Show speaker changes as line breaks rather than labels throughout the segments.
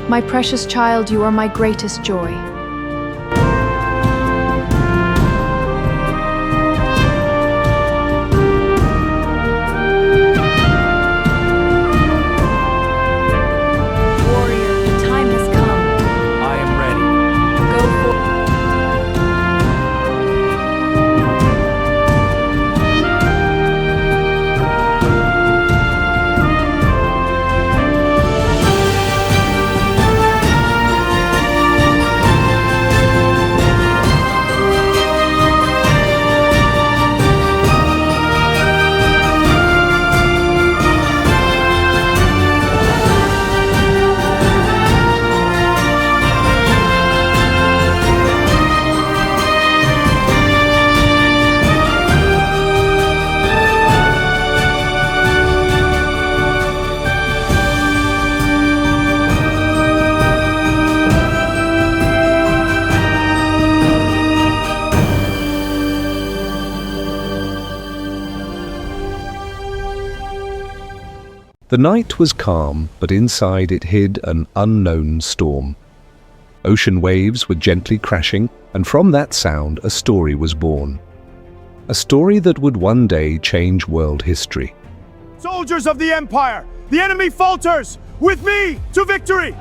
My precious child, you are my greatest joy.
The night was calm, but inside it hid an unknown storm. Ocean waves were gently crashing, and from that sound a story was born. A story that would one day change world history.
Soldiers of the Empire, the enemy falters! With me to victory!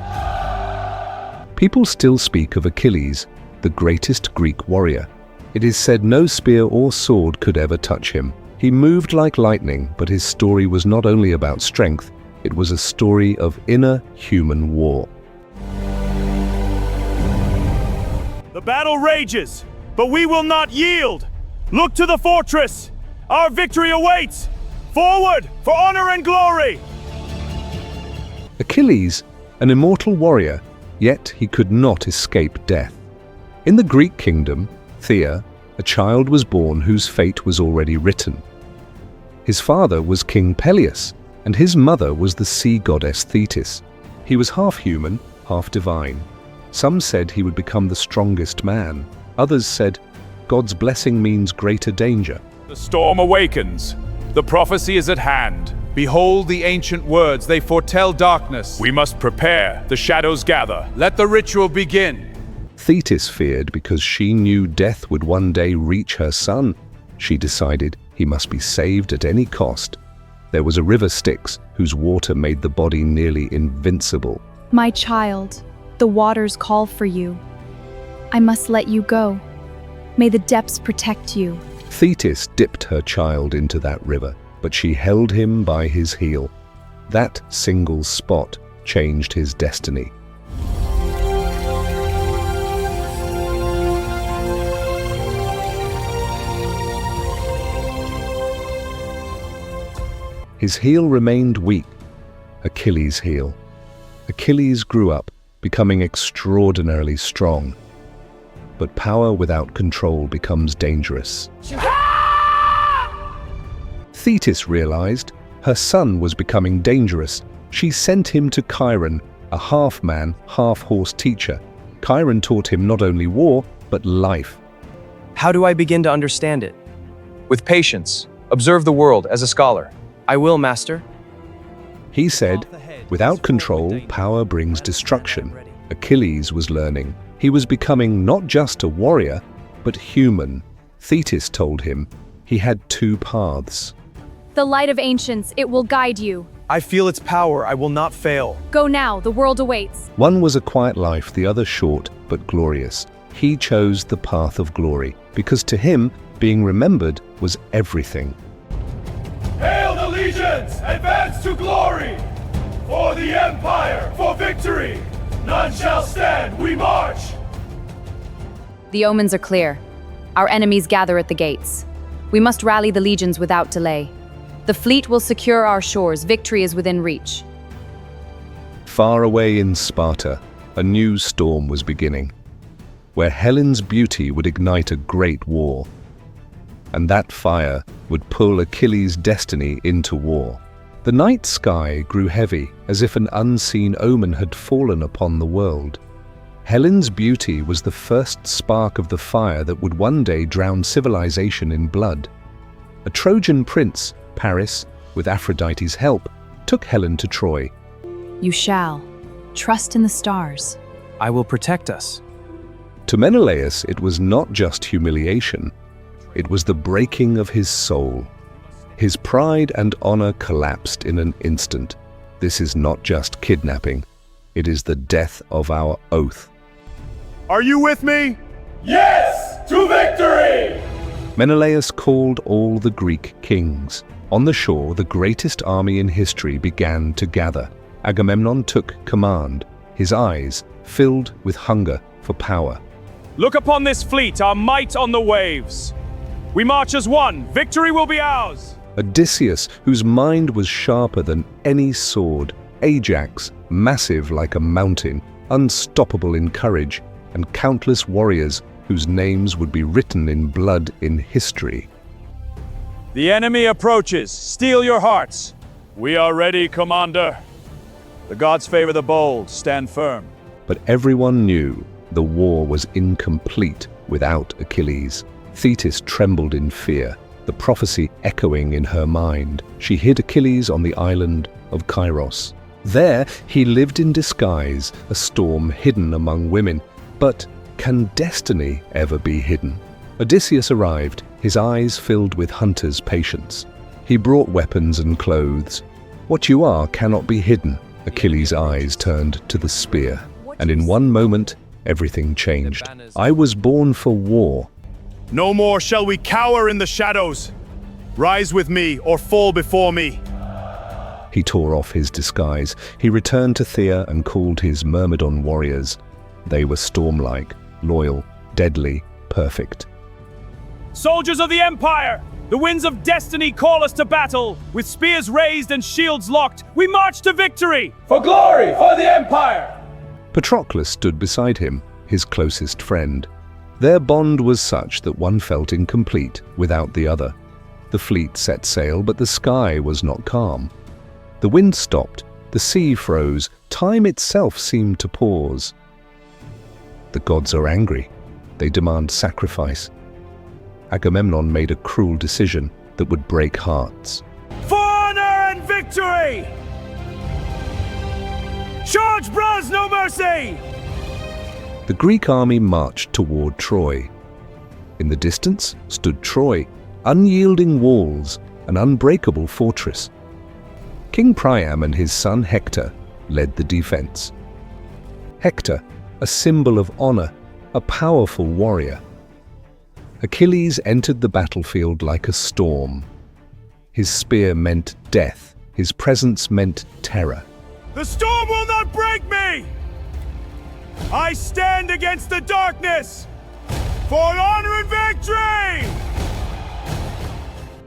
People still speak of Achilles, the greatest Greek warrior. It is said no spear or sword could ever touch him. He moved like lightning, but his story was not only about strength, it was a story of inner human war.
The battle rages, but we will not yield! Look to the fortress! Our victory awaits! Forward for honor and glory!
Achilles, an immortal warrior, yet he could not escape death. In the Greek kingdom, Thea, a child was born whose fate was already written. His father was King Peleus, and his mother was the sea goddess Thetis. He was half human, half divine. Some said he would become the strongest man. Others said, God's blessing means greater danger.
The storm awakens. The prophecy is at hand. Behold the ancient words, they foretell darkness. We must prepare, the shadows gather. Let the ritual begin.
Thetis feared because she knew death would one day reach her son. She decided he must be saved at any cost. There was a river Styx whose water made the body nearly invincible.
My child, the waters call for you. I must let you go. May the depths protect you.
Thetis dipped her child into that river, but she held him by his heel. That single spot changed his destiny. His heel remained weak, Achilles' heel. Achilles grew up, becoming extraordinarily strong. But power without control becomes dangerous. Thetis realized her son was becoming dangerous. She sent him to Chiron, a half-man, half-horse teacher. Chiron taught him not only war, but life.
How do I begin to understand it? With patience, observe the world as a scholar. I will, master.
He said, without control, power brings destruction. Achilles was learning. He was becoming not just a warrior, but human. Thetis told him he had two paths.
The light of ancients, it will guide you.
I feel its power, I will not fail.
Go now, the world awaits.
One was a quiet life, the other short but glorious. He chose the path of glory, because to him, being remembered was everything.
Hail the legions! Advance to glory! For the Empire! For victory! None shall stand! We march!
The omens are clear. Our enemies gather at the gates. We must rally the legions without delay. The fleet will secure our shores. Victory is within reach.
Far away in Sparta, a new storm was beginning, where Helen's beauty would ignite a great war. And that fire would pull Achilles' destiny into war. The night sky grew heavy, as if an unseen omen had fallen upon the world. Helen's beauty was the first spark of the fire that would one day drown civilization in blood. A Trojan prince, Paris, with Aphrodite's help, took Helen to Troy.
You shall.
Trust in the stars.
I will protect us.
To Menelaus, it was not just humiliation. It was the breaking of his soul. His pride and honor collapsed in an instant. This is not just kidnapping. It is the death of our oath.
Are you with me?
Yes, to victory!
Menelaus called all the Greek kings. On the shore, the greatest army in history began to gather. Agamemnon took command, his eyes filled with hunger for power.
Look upon this fleet, our might on the waves. We march as one. Victory will be ours.
Odysseus, whose mind was sharper than any sword. Ajax, massive like a mountain, unstoppable in courage, and countless warriors whose names would be written in blood in history.
The enemy approaches. Steel your hearts. We are ready, Commander. The gods favor the bold. Stand firm.
But everyone knew the war was incomplete without Achilles. Thetis trembled in fear, the prophecy echoing in her mind. She hid Achilles on the island of Kairos. There he lived in disguise, a storm hidden among women. But can destiny ever be hidden? Odysseus arrived, his eyes filled with hunter's patience. He brought weapons and clothes. What you are cannot be hidden. Achilles' eyes turned to the spear, and in one moment, everything changed. I was born for war.
No more shall we cower in the shadows. Rise with me or fall before me.
He tore off his disguise. He returned to Thea and called his Myrmidon warriors. They were storm-like, loyal, deadly, perfect.
Soldiers of the Empire! The winds of destiny call us to battle. With spears raised and shields locked, we march to victory!
For glory, for the Empire!
Patroclus stood beside him, his closest friend. Their bond was such that one felt incomplete without the other. The fleet set sail, but the sky was not calm. The wind stopped, the sea froze, time itself seemed to pause. The gods are angry. They demand sacrifice. Agamemnon made a cruel decision that would break hearts.
For honor and victory! Charge, bras, no mercy!
The Greek army marched toward Troy. In the distance stood Troy, unyielding walls, an unbreakable fortress. King Priam and his son Hector led the defense. Hector, a symbol of honor, a powerful warrior. Achilles entered the battlefield like a storm. His spear meant death. His presence meant terror.
The storm will not break me! I stand against the darkness for honor and victory!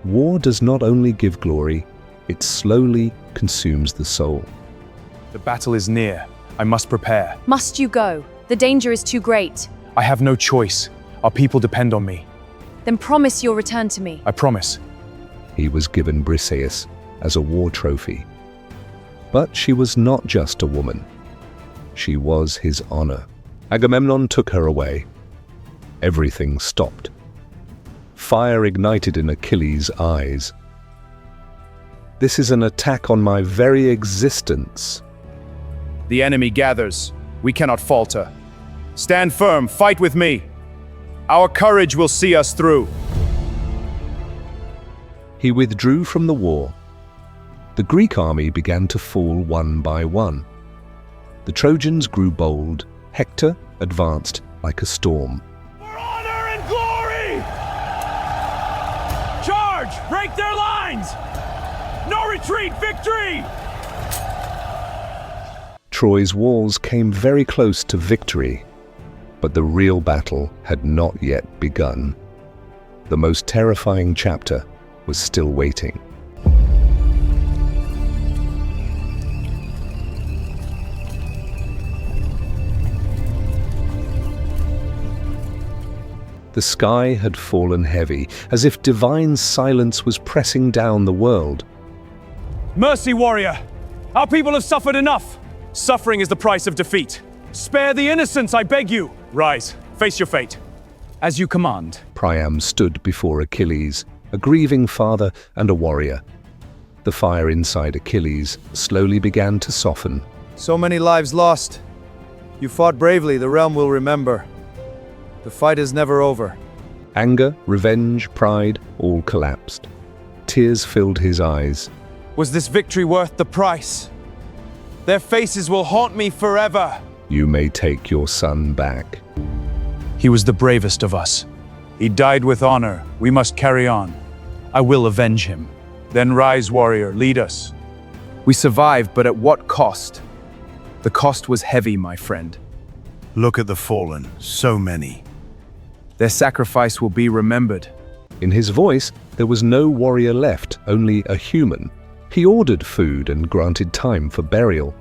War does not only give glory, it slowly consumes the soul.
The battle is near. I must prepare.
Must you go? The danger is too great.
I have no choice. Our people depend on me.
Then promise you'll return to me.
I promise.
He was given Briseis as a war trophy. But she was not just a woman. She was his honor. Agamemnon took her away. Everything stopped. Fire ignited in Achilles' eyes. This is an attack on my very existence.
The enemy gathers. We cannot falter. Stand firm, fight with me. Our courage will see us through.
He withdrew from the war. The Greek army began to fall one by one. The Trojans grew bold. Hector advanced like a storm.
For honor and glory! Charge! Break their lines! No retreat! Victory!
Troy's walls came very close to victory, but the real battle had not yet begun. The most terrifying chapter was still waiting. The sky had fallen heavy, as if divine silence was pressing down the world.
Mercy, warrior! Our people have suffered enough! Suffering is the price of defeat. Spare the innocents, I beg you! Rise, face your fate. As you command.
Priam stood before Achilles, a grieving father and a warrior. The fire inside Achilles slowly began to soften.
So many lives lost. You fought bravely, the realm will remember. The fight is never over.
Anger, revenge, pride, all collapsed. Tears filled his eyes.
Was this victory worth the price? Their faces will haunt me forever.
You may take your son back.
He was the bravest of us. He died with honor. We must carry on. I will avenge him. Then rise, warrior, lead us.
We survived, but at what cost? The cost was heavy, my friend.
Look at the fallen, so many.
Their sacrifice will be remembered.
In his voice, there was no warrior left, only a human. He ordered food and granted time for burial.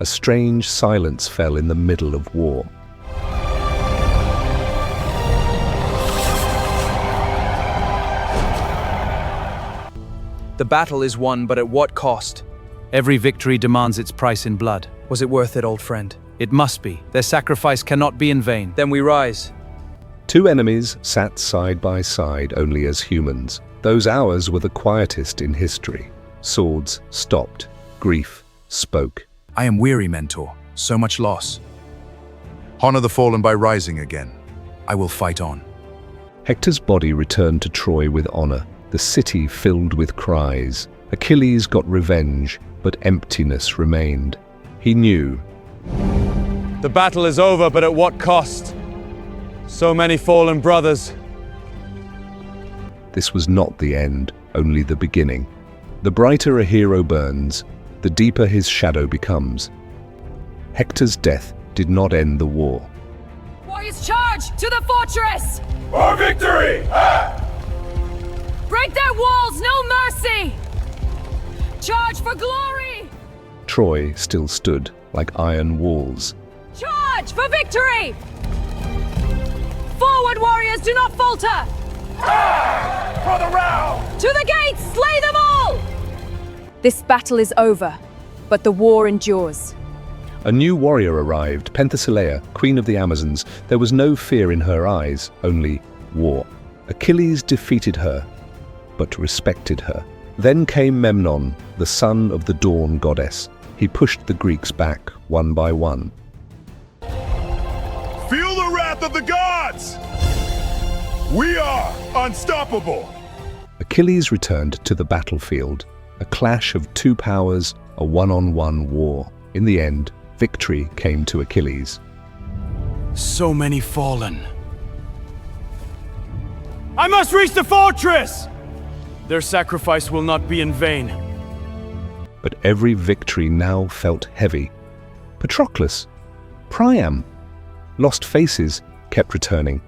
A strange silence fell in the middle of war.
The battle is won, but at what cost?
Every victory demands its price in blood.
Was it worth it, old friend?
It must be. Their sacrifice cannot be in vain.
Then we rise.
Two enemies sat side by side only as humans. Those hours were the quietest in history. Swords stopped. Grief spoke.
I am weary, mentor. So much loss.
Honor the fallen by rising again.
I will fight on.
Hector's body returned to Troy with honor. The city filled with cries. Achilles got revenge, but emptiness remained. He knew.
The battle is over, but at what cost? So many fallen brothers.
This was not the end, only the beginning. The brighter a hero burns, the deeper his shadow becomes. Hector's death did not end the war.
Warriors charge to the fortress!
For victory!
Break their walls, no mercy! Charge for glory!
Troy still stood like iron walls.
Charge for victory! Forward, warriors, do not falter!
For the round!
To the gates, slay them all!
This battle is over, but the war endures.
A new warrior arrived, Penthesilea, queen of the Amazons. There was no fear in her eyes, only war. Achilles defeated her, but respected her. Then came Memnon, the son of the dawn goddess. He pushed the Greeks back one by one.
Feel the wrath of the gods! We are unstoppable!
Achilles returned to the battlefield. A clash of two powers, a one-on-one war. In the end, victory came to Achilles.
So many fallen. I must reach the fortress! Their sacrifice will not be in vain.
But every victory now felt heavy. Patroclus, Priam, lost faces kept returning.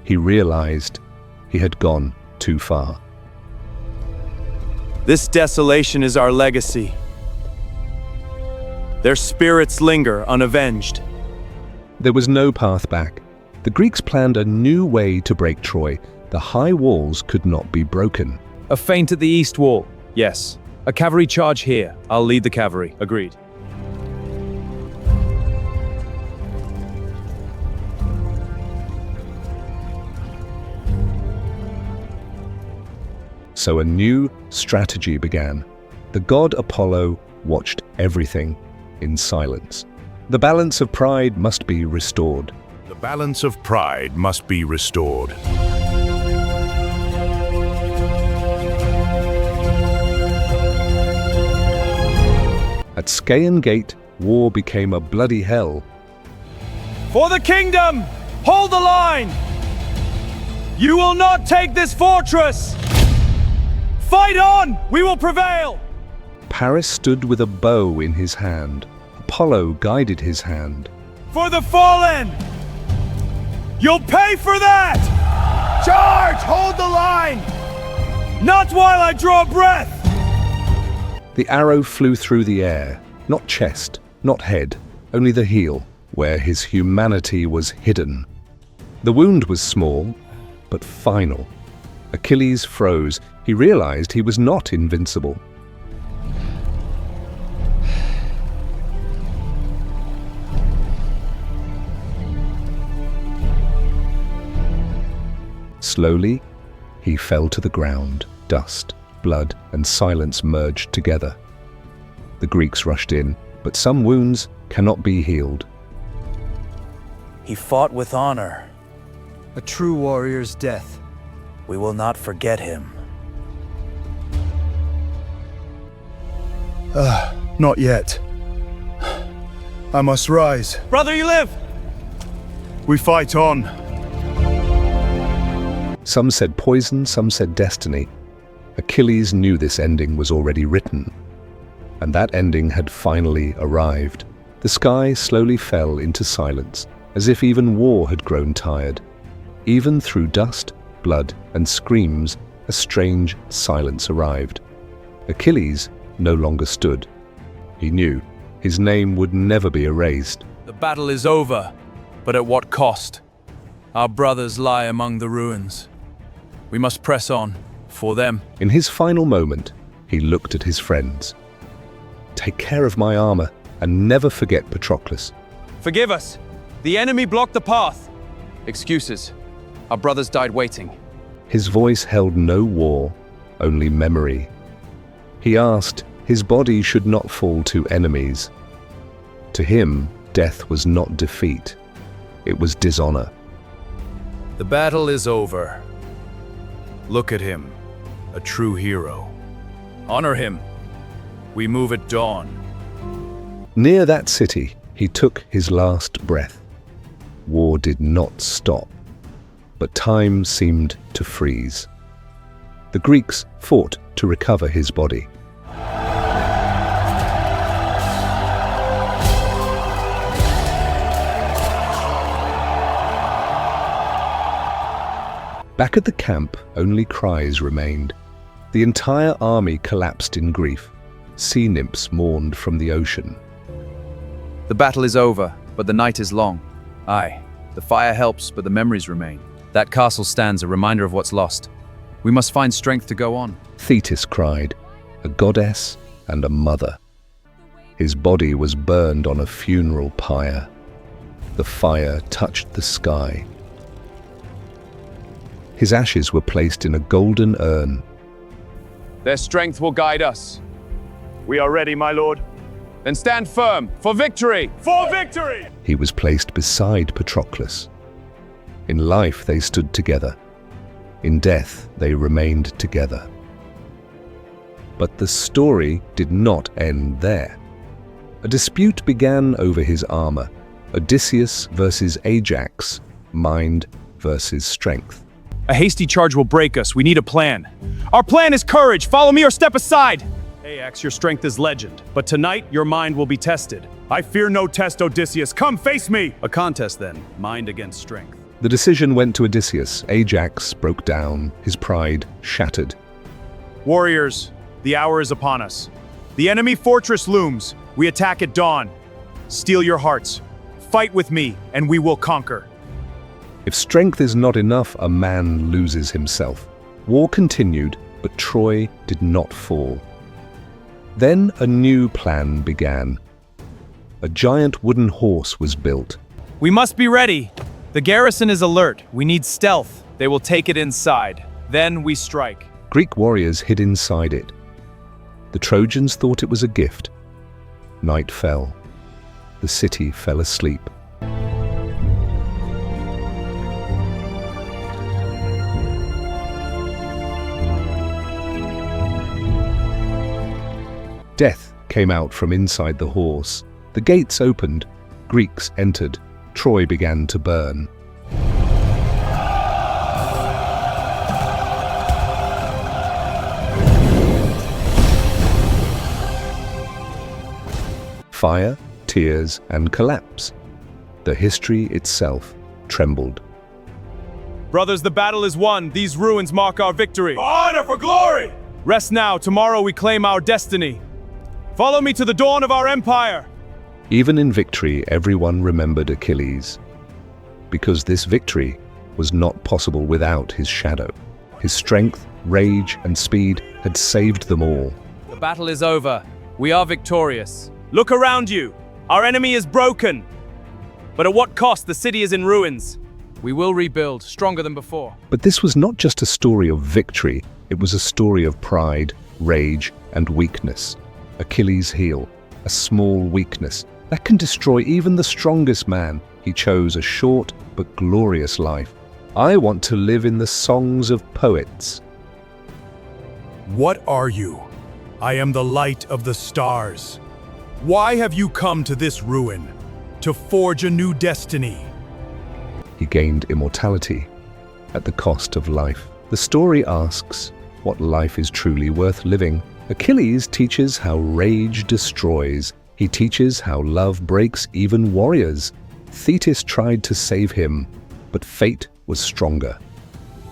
He realized he had gone too far.
This desolation is our legacy. Their spirits linger unavenged.
There was no path back. The Greeks planned a new way to break Troy. The high walls could not be broken.
A feint at the east wall. Yes. A cavalry charge here. I'll lead the cavalry. Agreed.
So a new strategy began. The god Apollo watched everything in silence. The balance of pride must be restored.
The balance of pride must be restored.
At Scaean Gate, war became a bloody hell.
For the kingdom! Hold the line! You will not take this fortress! Fight on! We will prevail!
Paris stood with a bow in his hand. Apollo guided his hand.
For the fallen! You'll pay for that! Charge! Hold the line! Not while I draw breath!
The arrow flew through the air, not chest, not head, only the heel, where his humanity was hidden. The wound was small, but final. Achilles froze. He realized he was not invincible. Slowly, he fell to the ground. Dust, blood, and silence merged together. The Greeks rushed in. but some wounds cannot be healed.
He fought with honor.
A true warrior's death.
We will not forget him.
Not yet. I must rise.
Brother, you live!
We fight on.
Some said poison, some said destiny. Achilles knew this ending was already written. And that ending had finally arrived. The sky slowly fell into silence, as if even war had grown tired. Even through dust, blood, and screams, a strange silence arrived. Achilles no longer stood. He knew his name would never be erased.
The battle is over, but at what cost? Our brothers lie among the ruins. We must press on, for them.
In his final moment, he looked at his friends. Take care of my armor, and never forget Patroclus.
Forgive us. The enemy blocked the path.
Excuses. Our brothers died waiting.
His voice held no war, only memory. He asked, his body should not fall to enemies. To him, death was not defeat. It was dishonor.
The battle is over. Look at him, a true hero. Honor him. We move at dawn.
Near that city, he took his last breath. War did not stop, but time seemed to freeze. The Greeks fought to recover his body. Back at the camp, only cries remained. The entire army collapsed in grief. Sea nymphs mourned from the ocean.
The battle is over, but the night is long. Aye, the fire helps, but the memories remain. That castle stands a reminder of what's lost. We must find strength to go on.
Thetis cried, a goddess and a mother. His body was burned on a funeral pyre. The fire touched the sky. His ashes were placed in a golden urn.
Their strength will guide us. We are ready, my lord. Then stand firm for victory! For victory!
He was placed beside Patroclus. In life they stood together. In death they remained together. But the story did not end there. A dispute began over his armor. Odysseus versus Ajax, mind versus strength.
A hasty charge will break us. We need a plan. Our plan is courage. Follow me or step aside. Ajax, your strength is legend, but tonight your mind will be tested. I fear no test, Odysseus. Come, face me! A contest then, mind against strength.
The decision went to Odysseus. Ajax broke down, his pride shattered.
Warriors, the hour is upon us. The enemy fortress looms. We attack at dawn. Steel your hearts. Fight with me, and we will conquer.
If strength is not enough, a man loses himself. War continued, but Troy did not fall. Then a new plan began. A giant wooden horse was built.
We must be ready. The garrison is alert. We need stealth. They will take it inside. Then we strike.
Greek warriors hid inside it. The Trojans thought it was a gift. Night fell. The city fell asleep. Death came out from inside the horse. The gates opened. Greeks entered. Troy began to burn. Fire, tears, and collapse. The history itself trembled.
Brothers, the battle is won. These ruins mark our victory. For honor, for glory! Rest now. Tomorrow we claim our destiny. Follow me to the dawn of our empire.
Even in victory, everyone remembered Achilles. Because this victory was not possible without his shadow. His strength, rage, and speed had saved them all.
The battle is over. We are victorious. Look around you. Our enemy is broken. But at what cost? The city is in ruins. We will rebuild, stronger than before.
But this was not just a story of victory. It was a story of pride, rage, and weakness. Achilles' heel, a small weakness that can destroy even the strongest man. He chose a short but glorious life. I want to live in the songs of poets.
What are you? I am the light of the stars. Why have you come to this ruin? To forge a new destiny.
He gained immortality at the cost of life. The story asks what life is truly worth living. Achilles teaches how rage destroys. He teaches how love breaks even warriors. Thetis tried to save him, but fate was stronger.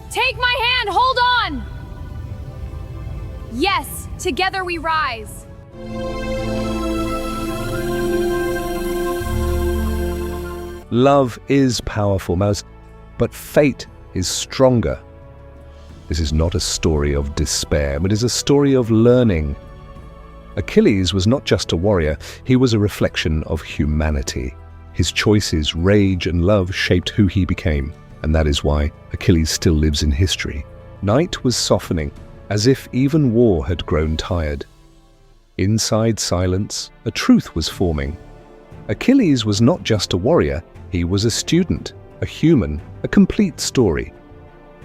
Take my hand, hold on! Yes, together we rise.
Love is powerful, Mouse, but fate is stronger. This is not a story of despair, but is a story of learning. Achilles was not just a warrior, he was a reflection of humanity. His choices, rage, and love shaped who he became, and that is why Achilles still lives in history. Night was softening, as if even war had grown tired. Inside silence, a truth was forming. Achilles was not just a warrior, he was a student, a human, a complete story.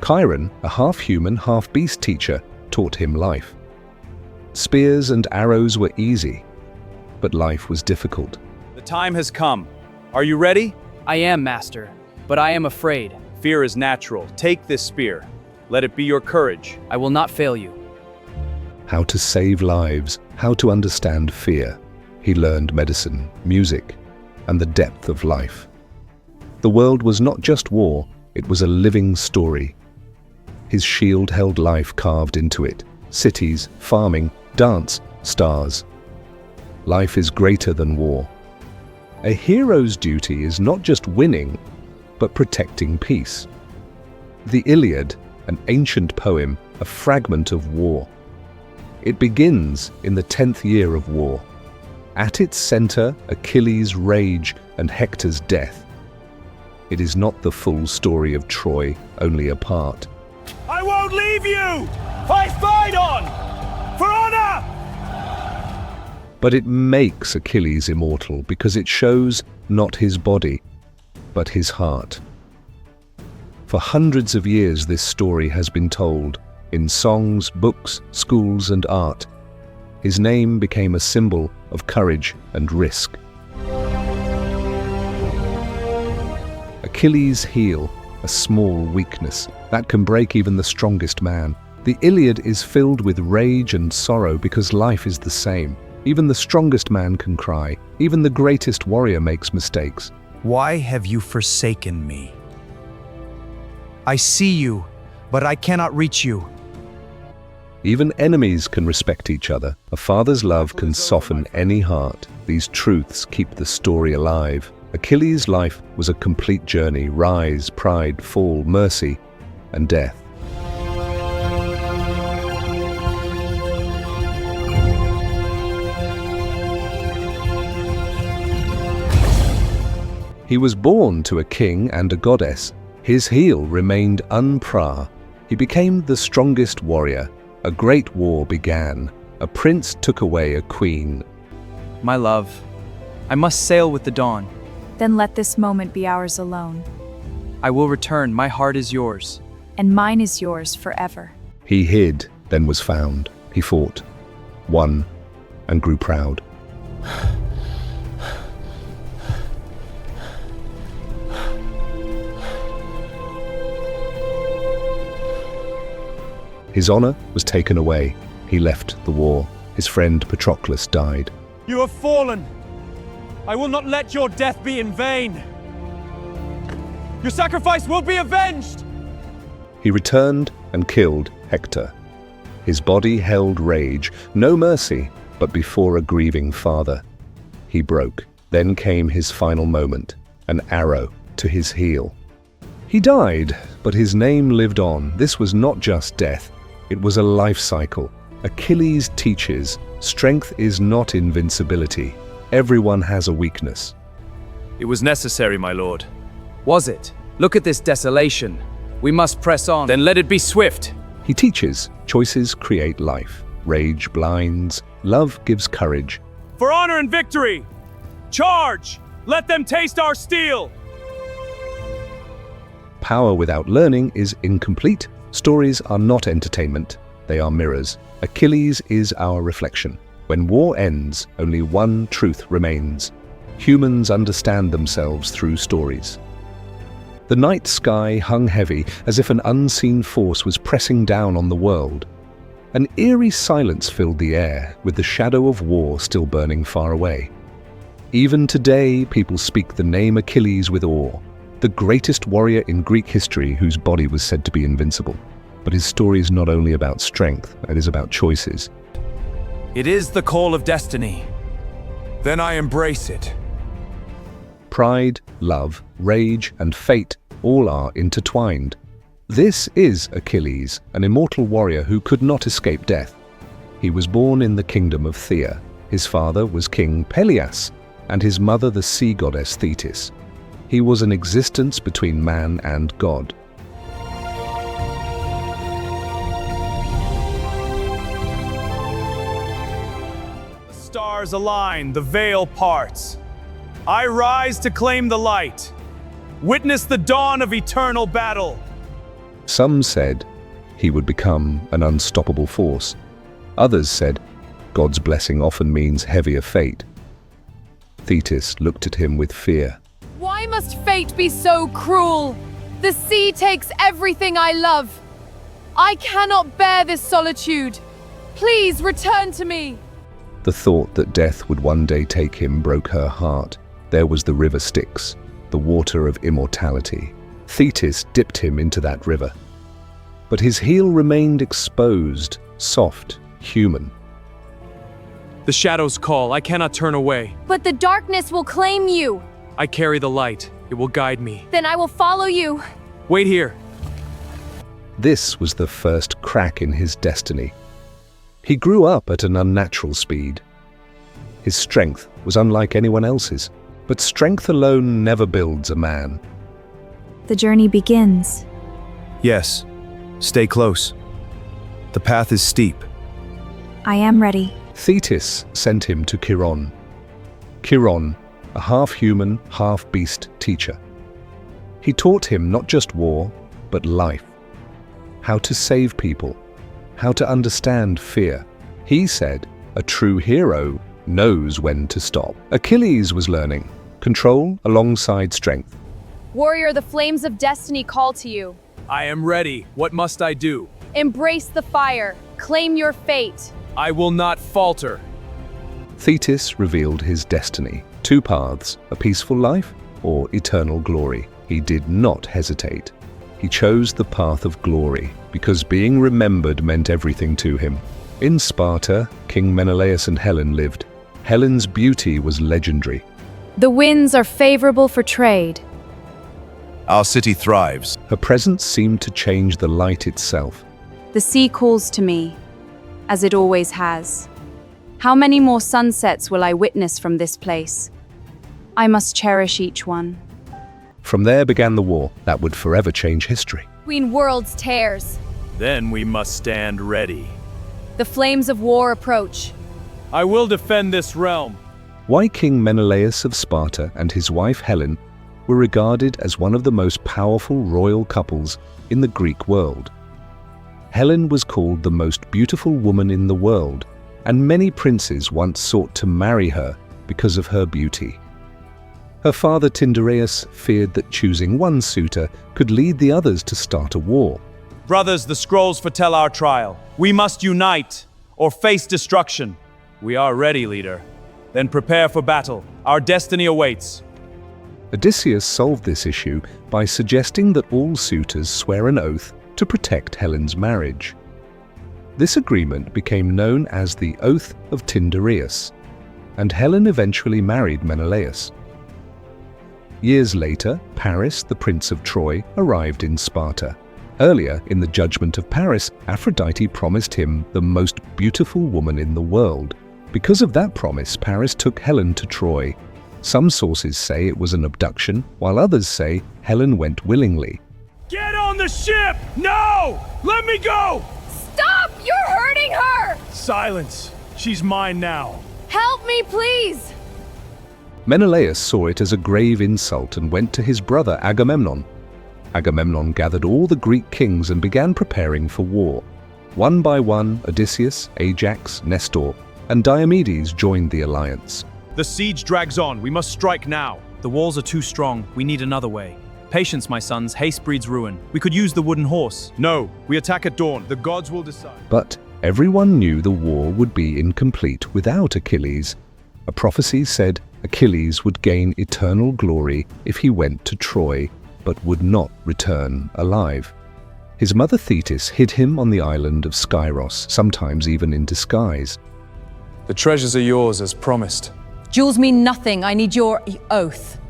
Chiron, a half-human, half-beast teacher, taught him life. Spears and arrows were easy, but life was difficult.
The time has come. Are you ready?
I am, Master, but I am afraid.
Fear is natural. Take this spear. Let it be your courage.
I will not fail you.
How to save lives, how to understand fear. He learned medicine, music, and the depth of life. The world was not just war, it was a living story. His shield held life carved into it. Cities, farming, dance, stars. Life is greater than war. A hero's duty is not just winning, but protecting peace. The Iliad, an ancient poem, a fragment of war. It begins in the 10th year of war. At its center, Achilles' rage and Hector's death. It is not the full story of Troy, only a part.
I won't leave you! Fight on! For honor!
But it makes Achilles immortal because it shows not his body, but his heart. For hundreds of years this story has been told, in songs, books, schools, and art. His name became a symbol of courage and risk. Achilles' heel, a small weakness that can break even the strongest man. The Iliad is filled with rage and sorrow because life is the same. Even the strongest man can cry. Even the greatest warrior makes mistakes.
Why have you forsaken me? I see you, but I cannot reach you.
Even enemies can respect each other. A father's love can soften any heart. These truths keep the story alive. Achilles' life was a complete journey: rise, pride, fall, mercy, and death. He was born to a king and a goddess. His heel remained unpra. He became the strongest warrior. A great war began. A prince took away a queen.
My love, I must sail with the dawn.
Then let this moment be ours alone,
I will return, my heart is yours.
and mine is yours forever.
He hid, then was found. He fought, won, and grew proud. His honor was taken away. He left the war. His friend Patroclus died.
You have fallen. I will not let your death be in vain. Your sacrifice will be avenged.
He returned and killed Hector. His body held rage, no mercy, but before a grieving father. He broke. Then came his final moment, an arrow to his heel. He died, but his name lived on. This was not just death. It was a life cycle. Achilles teaches, strength is not invincibility. Everyone has a weakness.
It was necessary, my lord.
Was it? Look at this desolation. We must press on.
Then let it be swift.
He teaches, choices create life. Rage blinds, love gives courage.
For honor and victory! Charge! Let them taste our steel!
Power without learning is incomplete. Stories are not entertainment, they are mirrors. Achilles is our reflection. When war ends, only one truth remains. Humans understand themselves through stories. The night sky hung heavy, as if an unseen force was pressing down on the world. An eerie silence filled the air, with the shadow of war still burning far away. Even today, people speak the name Achilles with awe, the greatest warrior in Greek history whose body was said to be invincible. But his story is not only about strength, it is about choices.
It is the call of destiny. Then I embrace it.
Pride, love, rage, and fate all are intertwined. This is Achilles, an immortal warrior who could not escape death. He was born in the kingdom of Thea. His father was King Peleus, and his mother the sea goddess Thetis. He was an existence between man and God.
The stars align, the veil parts. I rise to claim the light. Witness the dawn of eternal battle.
Some said he would become an unstoppable force. Others said God's blessing often means heavier fate. Thetis looked at him with fear.
Why must fate be so cruel? The sea takes everything I love. I cannot bear this solitude. Please return to me.
The thought that death would one day take him broke her heart. There was the river Styx, the water of immortality. Thetis dipped him into that river. But his heel remained exposed, soft, human.
The shadows call, I cannot turn away.
But the darkness will claim you.
I carry the light, it will guide me.
Then I will follow you.
Wait here.
This was the first crack in his destiny. He grew up at an unnatural speed. His strength was unlike anyone else's, but strength alone never builds a man.
The journey begins.
Yes, stay close. The path is steep.
I am ready.
Thetis sent him to Chiron. Chiron, a half-human, half-beast teacher. He taught him not just war, but life. How to save people, how to understand fear. He said, a true hero knows when to stop. Achilles was learning control alongside strength.
Warrior, the flames of destiny call to you.
I am ready. What must I do?
Embrace the fire. Claim your fate.
I will not falter.
Thetis revealed his destiny. Two paths, a peaceful life or eternal glory. He did not hesitate. He chose the path of glory because being remembered meant everything to him. In Sparta, King Menelaus and Helen lived. Helen's beauty was legendary.
The winds are favorable for trade.
Our city thrives.
Her presence seemed to change the light itself.
The sea calls to me, as it always has. How many more sunsets will I witness from this place? I must cherish each one.
From there began the war that would forever change history.
Between worlds tears.
Then we must stand ready.
The flames of war approach.
I will defend this realm.
Why King Menelaus of Sparta and his wife Helen were regarded as one of the most powerful royal couples in the Greek world. Helen was called the most beautiful woman in the world, and many princes once sought to marry her because of her beauty. Her father Tyndareus feared that choosing one suitor could lead the others to start a war.
Brothers, the scrolls foretell our trial. We must unite or face destruction. We are ready, leader. Then prepare for battle. Our destiny awaits.
Odysseus solved this issue by suggesting that all suitors swear an oath to protect Helen's marriage. This agreement became known as the Oath of Tyndareus, and Helen eventually married Menelaus. Years later, Paris, the Prince of Troy, arrived in Sparta. Earlier, in the Judgment of Paris, Aphrodite promised him the most beautiful woman in the world. Because of that promise, Paris took Helen to Troy. Some sources say it was an abduction, while others say Helen went willingly.
Get on the ship! No! Let me go!
Stop! You're hurting her!
Silence. She's mine now.
Help me, please!
Menelaus saw it as a grave insult and went to his brother Agamemnon. Agamemnon gathered all the Greek kings and began preparing for war. One by one, Odysseus, Ajax, Nestor, and Diomedes joined the alliance.
The siege drags on. We must strike now.
The walls are too strong. We need another way. Patience, my sons. Haste breeds ruin. We could use the wooden horse.
No, we attack at dawn. The gods will decide.
But everyone knew the war would be incomplete without Achilles. A prophecy said Achilles would gain eternal glory if he went to Troy, but would not return alive. His mother Thetis hid him on the island of Skyros, sometimes even in disguise.
The treasures are yours as promised.
Jewels mean nothing. I need your oath.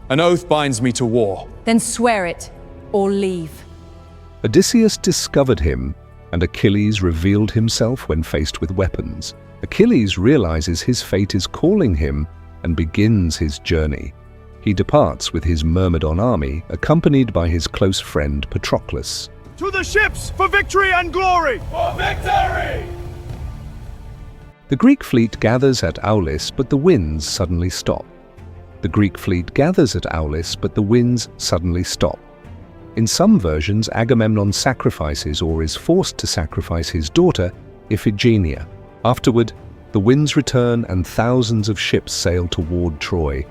An oath binds me to war.
Then swear it, or leave.
Odysseus discovered him, and Achilles revealed himself when faced with weapons. Achilles realizes his fate is calling him and begins his journey. He departs with his Myrmidon army, accompanied by his close friend Patroclus.
To the ships for victory and glory!
For victory!
The Greek fleet gathers at Aulis, but the winds suddenly stop. The Greek fleet gathers at Aulis, but the winds suddenly stop. In some versions, Agamemnon sacrifices or is forced to sacrifice his daughter, Iphigenia. Afterward, the winds return and thousands of ships sail toward Troy.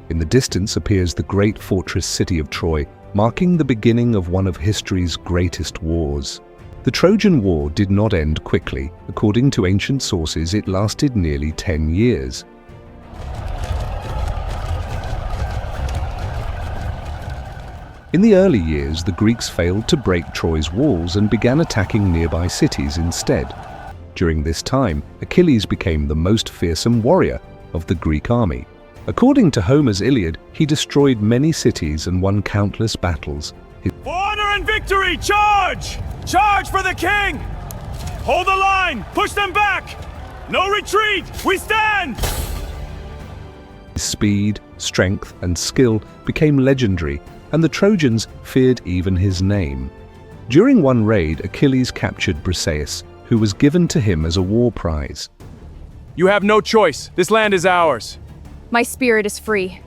In the distance appears the great fortress city of Troy, marking the beginning of one of history's greatest wars. The Trojan War did not end quickly. According to ancient sources, it lasted nearly 10 years. In the early years, the Greeks failed to break Troy's walls and began attacking nearby cities instead. During this time, Achilles became the most fearsome warrior of the Greek army. According to Homer's Iliad, he destroyed many cities and won countless battles.
For honor and victory, charge! Charge for the king! Hold the line! Push them back! No retreat! We stand!
His speed, strength, and skill became legendary, and the Trojans feared even his name. During one raid, Achilles captured Briseis, who was given to him as a war prize.
You have no choice. This land is ours.
My spirit is free.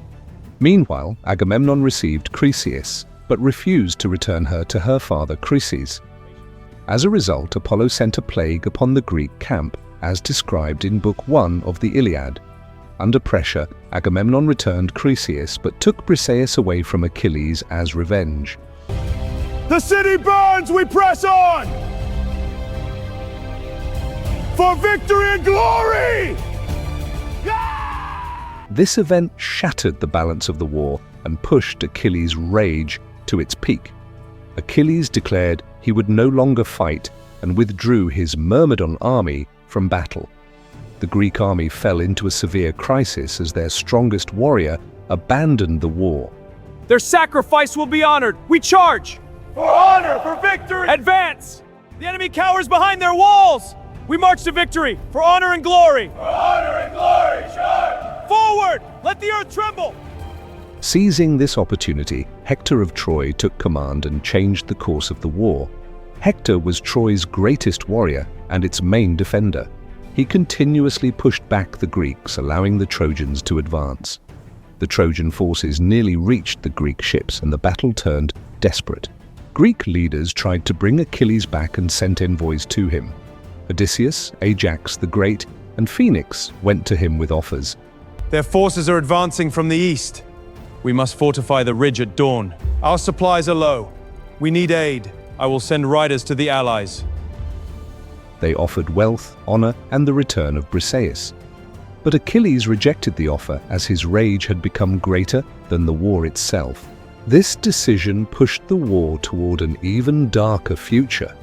Meanwhile, Agamemnon received Chryseis, but refused to return her to her father Chryses. As a result, Apollo sent a plague upon the Greek camp, as described in Book 1 of the Iliad. Under pressure, Agamemnon returned Chryseis, but took Briseis away from Achilles as revenge.
The city burns! We press on! For victory and glory!
This event shattered the balance of the war and pushed Achilles' rage to its peak. Achilles declared he would no longer fight and withdrew his Myrmidon army from battle. The Greek army fell into a severe crisis as their strongest warrior abandoned the war.
Their sacrifice will be honored! We charge! For honor! For victory! Advance! The enemy cowers behind their walls! We march to victory! For honor and glory! For honor and glory! Charge! Forward! Let the earth tremble!
Seizing this opportunity, Hector of Troy took command and changed the course of the war. Hector was Troy's greatest warrior and its main defender. He continuously pushed back the Greeks, allowing the Trojans to advance. The Trojan forces nearly reached the Greek ships, and the battle turned desperate. Greek leaders tried to bring Achilles back and sent envoys to him. Odysseus, Ajax the Great, and Phoenix went to him with offers.
Their forces are advancing from the east. We must fortify the ridge at dawn. Our supplies are low. We need aid. I will send riders to the allies.
They offered wealth, honor, and the return of Briseis. But Achilles rejected the offer as his rage had become greater than the war itself. This decision pushed the war toward an even darker future.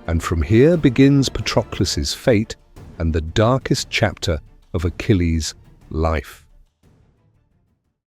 And from here begins Patroclus's fate and the darkest chapter of Achilles' life.